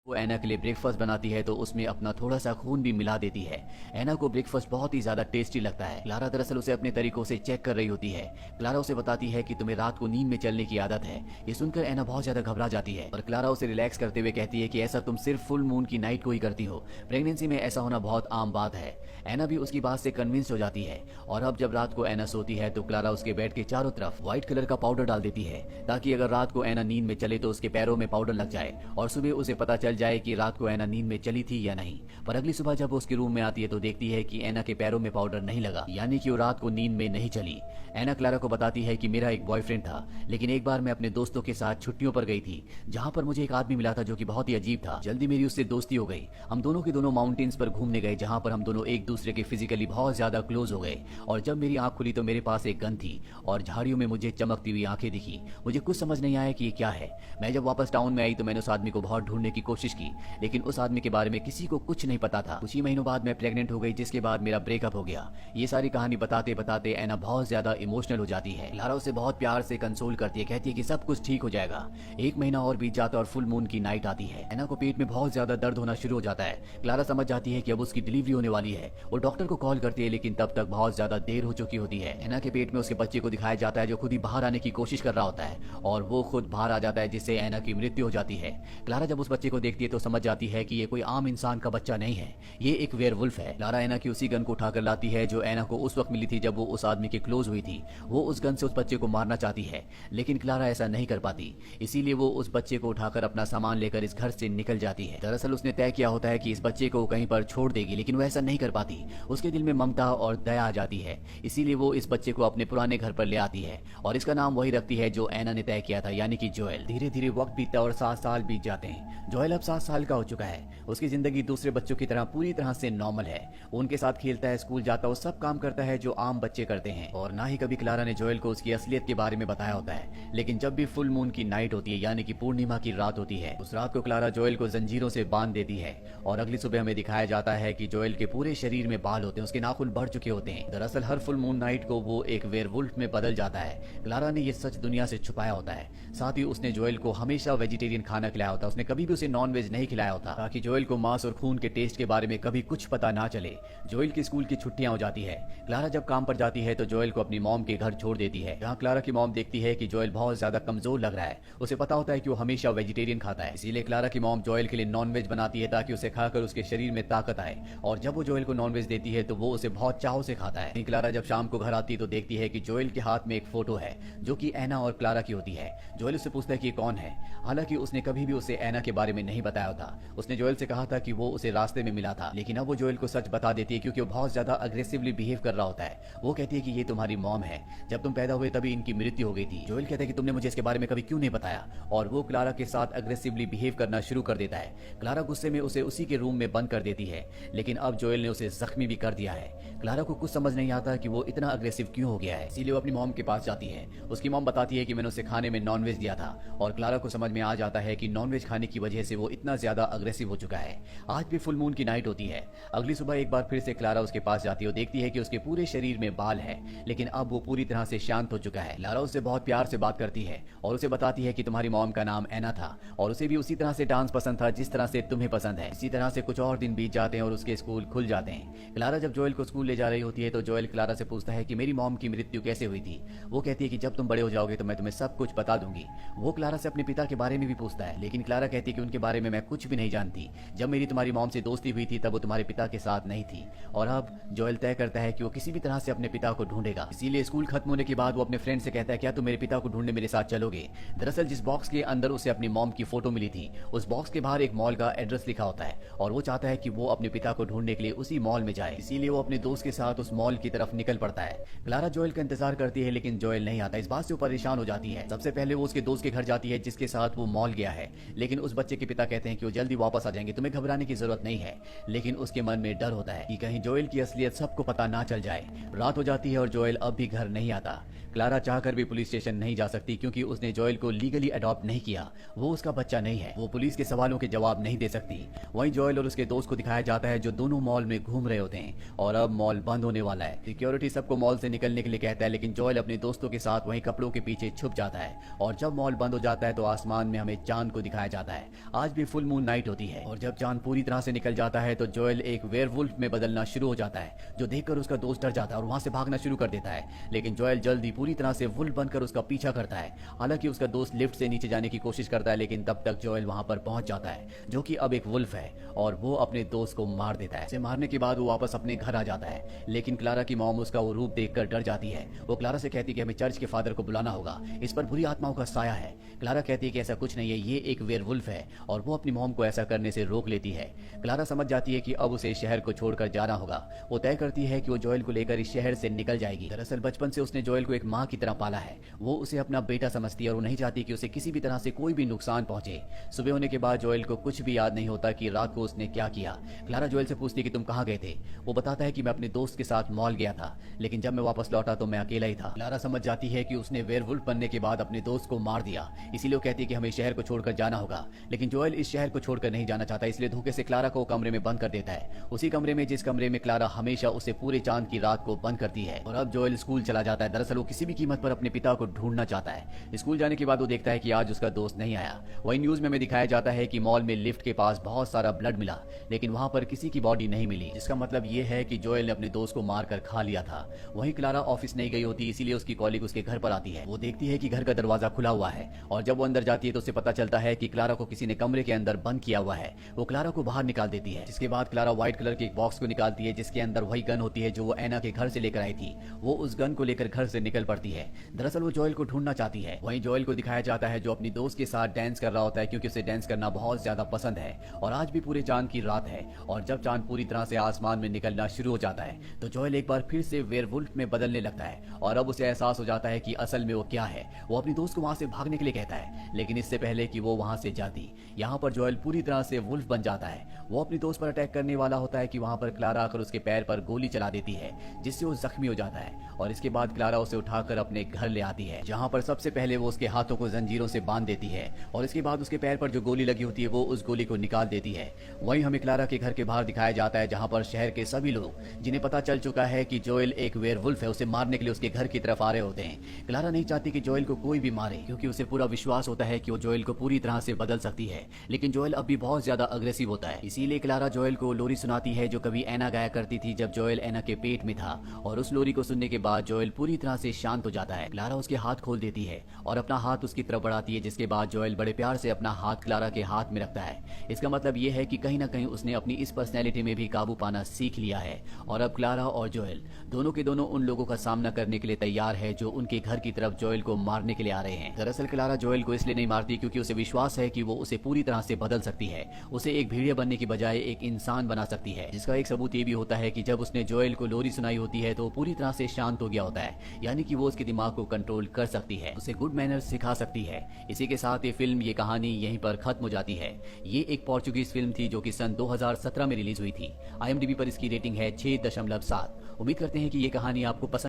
वो एना के लिए ब्रेकफास्ट बनाती है तो उसमें अपना थोड़ा सा खून भी मिला देती है। एना को ब्रेकफास्ट बहुत ही ज्यादा टेस्टी लगता है। क्लारा दरअसल उसे अपने तरीकों से चेक कर रही होती है। क्लारा उसे बताती है कि तुम्हें रात को नींद में चलने की आदत है। ये सुनकर एना बहुत ज्यादा घबरा जाती है और क्लारा उसे रिलैक्स करते हुए कहती है कि ऐसा तुम सिर्फ फुल मून की नाइट को ही करती हो, प्रेगनेंसी में ऐसा होना बहुत आम बात है। एना भी उसकी बात से कन्विंस हो जाती है और अब जब रात को एना सोती है तो क्लारा उसके बेड के चारों तरफ व्हाइट कलर का पाउडर डाल देती है ताकि अगर रात को एना नींद में चले तो उसके पैरों में पाउडर लग जाए और सुबह उसे पता चल जाए कि रात को एना नींद में चली थी या नहीं। पर अगली सुबह जब वो उसके रूम में आती है तो देखती है कि एना के पैरों में पाउडर नहीं लगा, यानी कि वो रात को नींद में नहीं चली। एना क्लारा को बताती है कि मेरा एक बॉयफ्रेंड था, लेकिन एक बार मैं अपने दोस्तों के साथ छुट्टियों पर गई थी जहां पर मुझे एक आदमी मिला था जो कि बहुत ही अजीब था। जल्दी मेरी उससे दोस्ती हो गई। हम दोनों के दोनों माउंटेन्स पर घूमने गए जहां पर हम दोनों एक दूसरे के फिजिकली बहुत ज्यादा क्लोज हो गए। और जब मेरी आंख खुली तो मेरे पास एक गन थी और झाड़ियों में मुझे चमकती हुई आंखें दिखी। मुझे कुछ समझ नहीं आया कि ये क्या है। मैं जब वापस टाउन में आई तो मैंने उस आदमी को बहुत ढूंढने की कोशिश की, लेकिन उस आदमी के बारे में किसी को कुछ नहीं पता था। कुछ ही महीनों बाद मैं प्रेग्नेंट हो गई, जिसके बाद मेरा ब्रेकअप हो गया। ये सारी कहानी बताते बताते एना बहुत ज्यादा इमोशनल हो जाती है। क्लारा उसे बहुत प्यार से कंसोल करती है, कहती है कि सब कुछ ठीक हो जाएगा। एक महीना और बीत जाता है और फुल मून की नाइट आती है। एना को पेट में बहुत ज्यादा दर्द होना शुरू हो जाता है। क्लारा समझ जाती है कि अब उसकी डिलीवरी होने वाली है। वो डॉक्टर को कॉल करती है, लेकिन तब तक बहुत ज्यादा देर हो चुकी होती है। एना के पेट में उसके बच्चे को दिखाया जाता है जो खुद ही बाहर आने की कोशिश कर रहा होता है और वो खुद बाहर आ जाता है, जिससे एना की मृत्यु हो जाती है। क्लारा जब उस बच्चे को देखती है तो समझ जाती है कि ये कोई आम इंसान का बच्चा नहीं है, ये एक वेयरवुल्फ है। क्लारा एना की उसी गन को उठाकर लाती है जो एना को उस वक्त मिली थी जब वो उस आदमी के क्लोज हुई थी। वो उस गन से उस बच्चे को मारना चाहती है, लेकिन क्लारा ऐसा नहीं कर पाती। इसीलिए वो उस बच्चे को उठाकर अपना सामान लेकर इस घर से निकल जाती है। दरअसल उसने तय किया होता है कि इस बच्चे को कहीं पर छोड़ देगी, लेकिन वो ऐसा नहीं कर पाती। उसके दिल में ममता और दया आ जाती है, इसीलिए वो इस बच्चे को अपने पुराने घर पर ले आती है और इसका नाम वही रखती है जो एना ने तय किया था, यानी कि जोएल। धीरे धीरे वक्त बीतता और 7 साल बीत जाते हैं। जोएल अब 7 साल का हो चुका है। उसकी जिंदगी दूसरे बच्चों की तरह पूरी तरह से नॉर्मल है। वो उनके साथ खेलता है, स्कूल जाता है, वो सब काम करता है जो आम बच्चे करते हैं। और ना ही कभी क्लारा ने जोएल को उसकी असलियत के बारे में बताया होता है। लेकिन जब भी फुल मून की नाइट होती है, यानी कि पूर्णिमा की रात होती है, उस रात को क्लारा जोएल को जंजीरों से बांध देती है और अगली सुबह हमें दिखाया जाता है कि जोएल के पूरे शरीर में बाल होते हैं, उसके नाखून बढ़ चुके होते हैं। दरअसल हर फुल मून नाइट को वो एक वेयरवुल्फ में बदल जाता है। क्लारा ने ये सच दुनिया से छुपाया होता है। साथ ही उसने जोएल को हमेशा वेजिटेरियन खाना खिलाया होता है। उसने कभी भी उसे नॉन वेज नहीं खिलाया होता ताकि जोएल को मांस और खून के टेस्ट के बारे में कभी कुछ पता ना चले। जोएल की स्कूल की छुट्टियां हो जाती है। क्लारा जब काम पर जाती है तो जोएल को अपनी मॉम के घर छोड़ देती है। जहां क्लारा की मॉम देखती है कि जोएल बहुत ज्यादा कमजोर लग रहा है। उसे पता होता है कि वो हमेशा वेजिटेरियन खाता है, इसीलिए क्लारा की मॉम जोएल के लिए नॉनवेज बनाती है ताकि उसे खाकर उसके शरीर में ताकत आए। और जब वो जोएल को नॉनवेज देती है तो वो उसे बहुत चाव से खाता है। क्लारा जब शाम को घर आती है तो देखती है कि जोएल के हाथ में एक फोटो है जो कि एना और क्लारा की होती है। जोएल उससे पूछता है कि कौन है। हालांकि उसने कभी भी उसे एना के बारे में नहीं बताया था। उसने जोएल से कहा था कि वो उसे रास्ते में मिला था, लेकिन अब वो जोएल को सच बता देती है क्योंकि वो बहुत ज्यादा अग्रेसिवली बिहेव कर रहा होता है। वो कहती है कि ये तुम्हारी मॉम है, जब तुम पैदा हुए तभी इनकी मृत्यु हो गई थी। जोएल कहता है कि तुमने मुझे इसके बारे में कभी क्यों नहीं बताया, और वो क्लारा के साथ अग्रेसिवली बिहेव करना शुरू कर देता है। क्लारा गुस्से में उसे उसी के रूम में बंद कर देती है, लेकिन अब जोएल ने उसे जख्मी भी कर दिया है। क्लारा को कुछ समझ नहीं आता कि वो इतना अग्रेसिव क्यों हो गया है, इसीलिए वो अपनी मॉम के पास जाती है। उसकी मॉम बताती है कि मैंने उसे खाने में नॉनवेज दिया था और क्लारा को समझ में आ जाता है कि नॉनवेज खाने की वजह से वो इतना ज्यादा अग्रेसिव हो चुका है। आज भी फुल मून की नाइट होती है। अगली सुबह एक बार फिर से क्लारा उसके पास जाती है और देखती है कि उसके पूरे शरीर में बाल है, लेकिन अब वो पूरी तरह से शांत हो चुका है। क्लारा उससे बहुत प्यार से बात करती है और उसे बताती है कि तुम्हारी मॉम का नाम एना था और उसे भी उसी तरह से डांस पसंद था जिस तरह से तुम्हें पसंद है। इसी तरह से कुछ और दिन बीत जाते हैं और उसके स्कूल खुल जाते हैं। क्लारा जब जोएल को स्कूल ले जा रही होती है तो जोएल क्लारा से पूछता है कि मेरी मॉम की मृत्यु कैसे हुई थी। वो कहती है कि जब तुम बड़े हो जाओगे तो मैं तुम्हें सब कुछ बता दूंगी। वो क्लारा से अपने पिता के बारे में भी पूछता है, लेकिन क्लारा कहती है कि उनके बारे में मैं कुछ भी नहीं जानती। जब मेरी तुम्हारी मॉम से दोस्ती हुई थी तब वो तुम्हारे पिता के साथ नहीं थी। और अब जोएल तय करता है कि वो किसी भी तरह से अपने पिता को ढूंढेगा। इसीलिए स्कूल खत्म होने के बाद वो अपने फ्रेंड से कहता है, क्या तुम मेरे पिता को ढूंढने मेरे साथ चलोगे। दरअसल जिस बॉक्स के अंदर उसे अपनी मॉम की फोटो मिली थी, उस बॉक्स के बाहर एक मॉल का एड्रेस लिखा होता है और वो चाहता है कि वो अपने पिता को ढूंढने के लिए उसी मॉल में जाए। इसीलिए वो अपने दोस्त के साथ उस मॉल की तरफ निकल पड़ता है। क्लारा जोएल का इंतजार करती है, लेकिन जोएल नहीं आता। इस बात से वो परेशान हो जाती है। सबसे पहले वो उसके दोस्त के घर जाती है जिसके साथ वो मॉल गया है, लेकिन उस बच्चे के पिता कहते हैं कि वो जल्दी वापस आ जाएंगे, तुम्हें घबराने की जरूरत नहीं है। लेकिन उसके मन में डर होता है कि कहीं जोएल की असलियत सबको पता ना चल जाए। रात हो जाती है और जोएल अब भी घर नहीं आता। क्लारा चाहकर भी पुलिस स्टेशन नहीं जा सकती क्योंकि उसने जोएल को लीगली अडॉप्ट नहीं किया, वो उसका बच्चा नहीं है, वो पुलिस के सवालों के जवाब नहीं दे सकती। वहीं जोएल और उसके दोस्त को दिखाया जाता है जो दोनों मॉल में घूम रहे होते हैं और अब मॉल बंद होने वाला है। सिक्योरिटी सबको मॉल से निकलने के लिए कहता है, लेकिन जोएल अपने दोस्तों के साथ वहीं कपड़ों के पीछे छुप जाता है और जब मॉल बंद हो जाता है तो आसमान में हमें चांद को दिखाया जाता है। आज भी फुल मून नाइट होती है और जब चांद पूरी तरह से निकल जाता है तो जोएल एक वेयरवुल्फ में बदलना शुरू हो जाता है, जो देखकर उसका दोस्त डर जाता है और वहां से भागना शुरू कर देता है। लेकिन जोएल जल्दी पूरी तरह से वुल्फ बनकर उसका पीछा करता है। हालांकि उसका दोस्त लिफ्ट से नीचे जाने की कोशिश करता है, लेकिन तब तक जोएल वहां पर पहुंच जाता है, जो कि अब एक वुल्फ है, और वो अपने दोस्त को मार देता है। इसे मारने के बाद वो वापस अपने घर आ जाता है, लेकिन क्लारा की मॉम उसका वो रूप देखकर डर जाती है। वो क्लारा से कहती है कि हमें चर्च के फादर को बुलाना होगा, इस पर बुरी आत्माओं का साया है। क्लारा कहती है कि ऐसा कुछ नहीं है, ये एक वेयरवुल्फ है, और वो अपनी मॉम को ऐसा करने से रोक लेती है। क्लारा समझ जाती है कि अब उसे शहर को छोड़कर जाना होगा। वो तय करती है कि वो जोएल को लेकर इस शहर से निकल जाएगी। दरअसल बचपन से उसने जोएल को एक माँ की तरह पाला है, वो उसे अपना बेटा समझती है और वो नहीं चाहती कि उसे किसी भी तरह से कोई भी नुकसान पहुंचे। सुबह होने के बाद जोएल को कुछ भी याद नहीं होता कि रात को उसने क्या किया। क्लारा जोएल से पूछती है कि तुम कहाँ गए थे। वो बताता है कि मैं अपने दोस्त के साथ मॉल गया था, लेकिन जब मैं वापस लौटा तो मैं अकेला ही था। क्लारा समझ जाती है कि उसने वेयरवुल्फ बनने के बाद अपने दोस्त को मार दिया, इसीलिए वो कहती है कि हमें शहर को छोड़कर जाना होगा। लेकिन जोएल इस शहर को छोड़कर नहीं जाना चाहता, इसलिए धोखे से क्लारा को कमरे में बंद कर देता है, उसी कमरे में जिस कमरे में क्लारा हमेशा उसे पूरे चांद की रात को बंद करती है। और अब जोएल स्कूल चला जाता है। दरअसल वो किसी भी कीमत पर अपने पिता को ढूंढना चाहता है। स्कूल जाने के बाद वो देखता है कि आज उसका दोस्त नहीं आया। वही न्यूज में हमें दिखाया जाता है कि मॉल में लिफ्ट के पास बहुत सारा ब्लड मिला, लेकिन वहां पर किसी की बॉडी नहीं मिली, जिसका मतलब ये है कि जोएल ने अपने दोस्त को मारकर खा लिया था। वहीं क्लारा ऑफिस नहीं गई होती, इसीलिए उसकी कॉलीग उसके घर पर आती है। वो देखती है कि घर का दरवाजा खुला हुआ है, और जब वो अंदर जाती है तो उसे पता चलता है कि क्लारा को किसी ने कमरे के अंदर बंद किया हुआ है। वो क्लारा को बाहर निकाल देती है, जिसके बाद क्लारा व्हाइट कलर के एक बॉक्स को निकालती है, जिसके अंदर वही गन होती है जो वो एना के घर से लेकर आई थी। वो उस गन को लेकर घर से निकल पड़ती है। दरअसल वो जोएल को ढूंढना चाहती है। वहीं जोएल को दिखाया जाता है जो अपनी दोस्त के साथ डांस कर रहा होता है, क्योंकि उसे डांस करना बहुत ज्यादा पसंद है। और आज भी पूरे चांद की रात है, और जब चांद पूरी तरह से आसमान में निकलना शुरू हो जाता है तो जोएल एक बार फिर से वेयरवुल्फ में बदलने लगता है, और अब उसे एहसास हो जाता है कि असल में वो क्या है। वो अपनी दोस्त को वहां से भागने के लिए कहता है, लेकिन इससे पहले कि वो वहां से जाती, यहाँ पर जोएल पूरी तरह से वुल्फ बन जाता है। वो अपनी दोस्त पर अटैक करने वाला होता है कि वहां पर क्लारा आकर उसके पैर पर गोली चला देती है, जिससे वो जख्मी हो जाता है। और इसके बाद क्लारा उसे उठाकर अपने घर ले आती है, जहां पर सबसे पहले वो उसके हाथों को जंजीरों से बांध देती है, और इसके बाद उसके पैर पर जो गोली लगी होती है वो उस गोली को निकाल देती है। वहीं हमें क्लारा के घर के बाहर दिखाया जाता है, जहां पर शहर के सभी लोग, जिन्हें पता चल चुका है कि जोएल एक वेयरवुल्फ है, उसे मारने के लिए उसके घर की तरफ आ रहे होते हैं। क्लारा नहीं चाहती कि जोएल को कोई भी मारे, क्योंकि उसे पूरा विश्वास होता है कि वो जोएल को पूरी तरह से बदल सकती है। लेकिन जोएल अब भी बहुत ज्यादा अग्रेसिव होता है, इसीलिए क्लारा जोएल को लोरी सुनाती है जो कभी एना गाया करती थी जब जोएल एना के पेट में था, और उस लोरी को सुनने के बाद जोएल पूरी तरह से शांत हो जाता है। क्लारा उसके हाथ खोल देती है और अपना हाथ उसकी तरफ बढ़ाती है, जिसके बाद जोएल बड़े प्यार से अपना हाथ क्लारा के हाथ में रखता है। इसका मतलब ये है कि कहीं ना कहीं उसने अपनी इस पर्सनैलिटी में भी काबू पाना सीख लिया है, और अब क्लारा और जोएल दोनों के दोनों उन लोगों का सामना करने के लिए तैयार है जो उनके घर की तरफ जोएल को मारने के लिए आ रहे हैं। दरअसल क्लारा जोएल को इसलिए नहीं मारती क्योंकि उसे विश्वास है कि वो उसे पूरी तरह से बदल सकती है, उसे एक भेड़िया बनने की बजाय एक इंसान बना सकती है। जिसका एक सबूत ये भी होता है कि जब उसने जोएल को लोरी सुनाई होती है तो पूरी तरह से शांत हो गया होता है, यानी कि वो उसके दिमाग को कंट्रोल कर सकती है, उसे गुड मैनर्स सिखा सकती है। इसी के साथ ये फिल्म, ये कहानी यहीं पर खत्म हो जाती है। ये एक पोर्चुगीज फिल्म थी जो कि सन 2017 में रिलीज हुई थी। IMDb पर इसकी रेटिंग है 6.7। उम्मीद करते हैं कि ये कहानी आपको पसंद